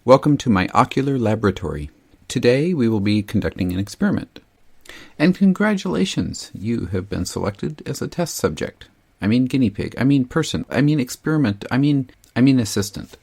Welcome to my ocular laboratory. Today we will be conducting an experiment. And congratulations, you have been selected as a test subject. I mean guinea pig, I mean person, I mean experiment, I mean assistant.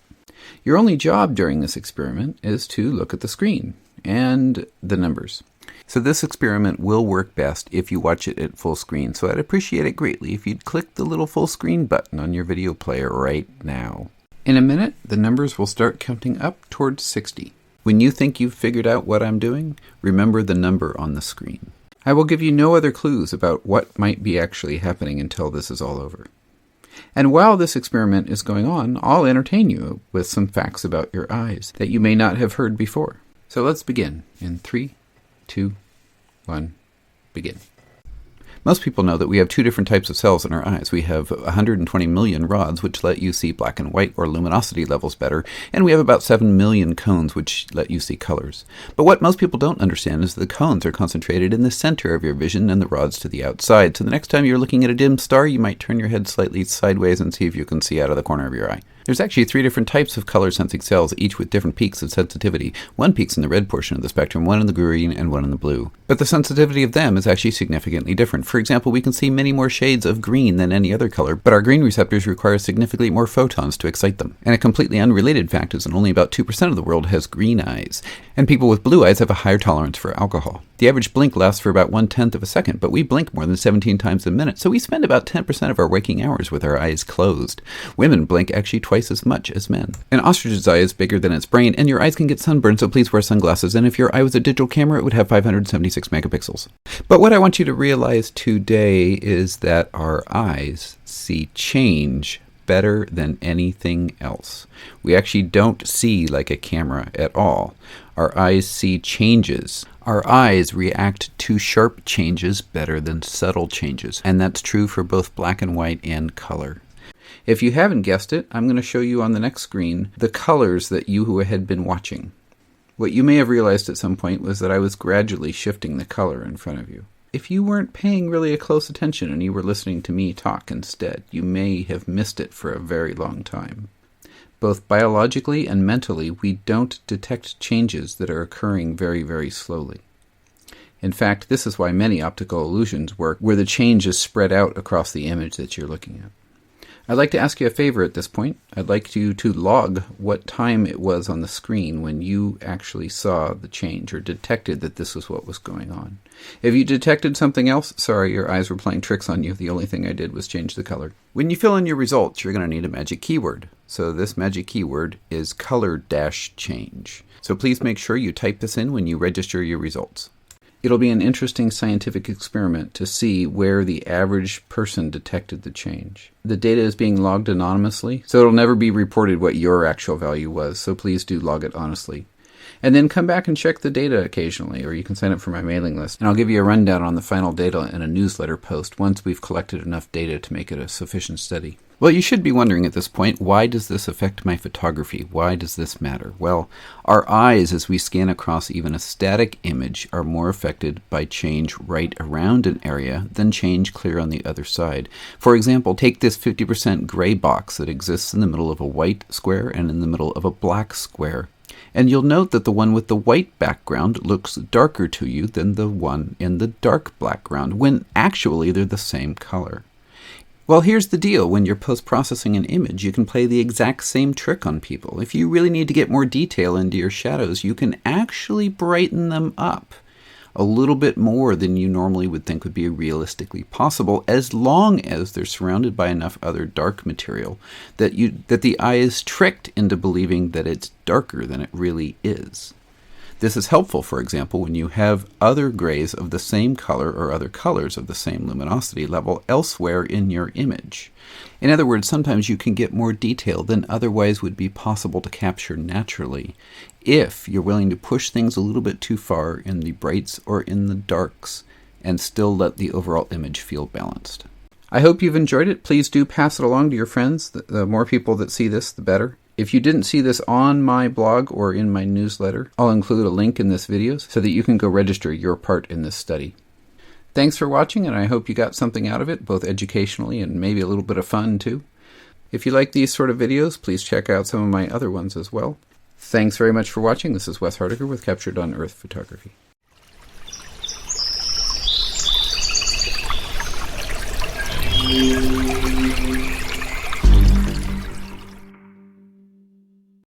Your only job during this experiment is to look at the screen and the numbers. So this experiment will work best if you watch it at full screen, so I'd appreciate it greatly if you'd click the little full screen button on your video player right now. In a minute, the numbers will start counting up towards 60. When you think you've figured out what I'm doing, remember the number on the screen. I will give you no other clues about what might be actually happening until this is all over. And while this experiment is going on, I'll entertain you with some facts about your eyes that you may not have heard before. So let's begin in 3, 2, 1, begin. Most people know that we have two different types of cells in our eyes. We have 120 million rods, which let you see black and white or luminosity levels better, and we have about 7 million cones, which let you see colors. But what most people don't understand is the cones are concentrated in the center of your vision and the rods to the outside. So the next time you're looking at a dim star, you might turn your head slightly sideways and see if you can see out of the corner of your eye. There's actually 3 different types of color-sensing cells, each with different peaks of sensitivity. One peaks in the red portion of the spectrum, one in the green, and one in the blue. But the sensitivity of them is actually significantly different. For example, we can see many more shades of green than any other color, but our green receptors require significantly more photons to excite them. And a completely unrelated fact is that only about 2% of the world has green eyes, and people with blue eyes have a higher tolerance for alcohol. The average blink lasts for about 1/10 of a second, but we blink more than 17 times a minute, so we spend about 10% of our waking hours with our eyes closed. Women blink actually twice as much as men. An ostrich's eye is bigger than its brain, and your eyes can get sunburned, so please wear sunglasses, and if your eye was a digital camera, it would have 576 megapixels. But what I want you to realize today is that our eyes see change better than anything else. We actually don't see like a camera at all. Our eyes see changes. Our eyes react to sharp changes better than subtle changes, and that's true for both black and white and color. If you haven't guessed it, I'm going to show you on the next screen the colors that you had been watching. What you may have realized at some point was that I was gradually shifting the color in front of you. If you weren't paying really a close attention and you were listening to me talk instead, you may have missed it for a very long time. Both biologically and mentally, we don't detect changes that are occurring very, very slowly. In fact, this is why many optical illusions work, where the change is spread out across the image that you're looking at. I'd like to ask you a favor at this point. I'd like you to log what time it was on the screen when you actually saw the change or detected that this was what was going on. If you detected something else, sorry, your eyes were playing tricks on you. The only thing I did was change the color. When you fill in your results, you're going to need a magic keyword. So this magic keyword is color-change. So please make sure you type this in when you register your results. It'll be an interesting scientific experiment to see where the average person detected the change. The data is being logged anonymously, so it'll never be reported what your actual value was, so please do log it honestly. And then come back and check the data occasionally, or you can sign up for my mailing list, and I'll give you a rundown on the final data in a newsletter post once we've collected enough data to make it a sufficient study. Well, you should be wondering at this point, why does this affect my photography? Why does this matter? Well, our eyes, as we scan across even a static image, are more affected by change right around an area than change clear on the other side. For example, take this 50% gray box that exists in the middle of a white square and in the middle of a black square. And you'll note that the one with the white background looks darker to you than the one in the dark background, when actually they're the same color. Well, here's the deal. When you're post-processing an image, you can play the exact same trick on people. If you really need to get more detail into your shadows, you can actually brighten them up a little bit more than you normally would think would be realistically possible, as long as they're surrounded by enough other dark material that the eye is tricked into believing that it's darker than it really is. This is helpful, for example, when you have other grays of the same color or other colors of the same luminosity level elsewhere in your image. In other words, sometimes you can get more detail than otherwise would be possible to capture naturally if you're willing to push things a little bit too far in the brights or in the darks and still let the overall image feel balanced. I hope you've enjoyed it. Please do pass it along to your friends. The more people that see this, the better. If you didn't see this on my blog or in my newsletter, I'll include a link in this video so that you can go register your part in this study. Thanks for watching, and I hope you got something out of it, both educationally and maybe a little bit of fun too. If you like these sort of videos, please check out some of my other ones as well. Thanks very much for watching. This is Wes Hardiger with Captured on Earth Photography.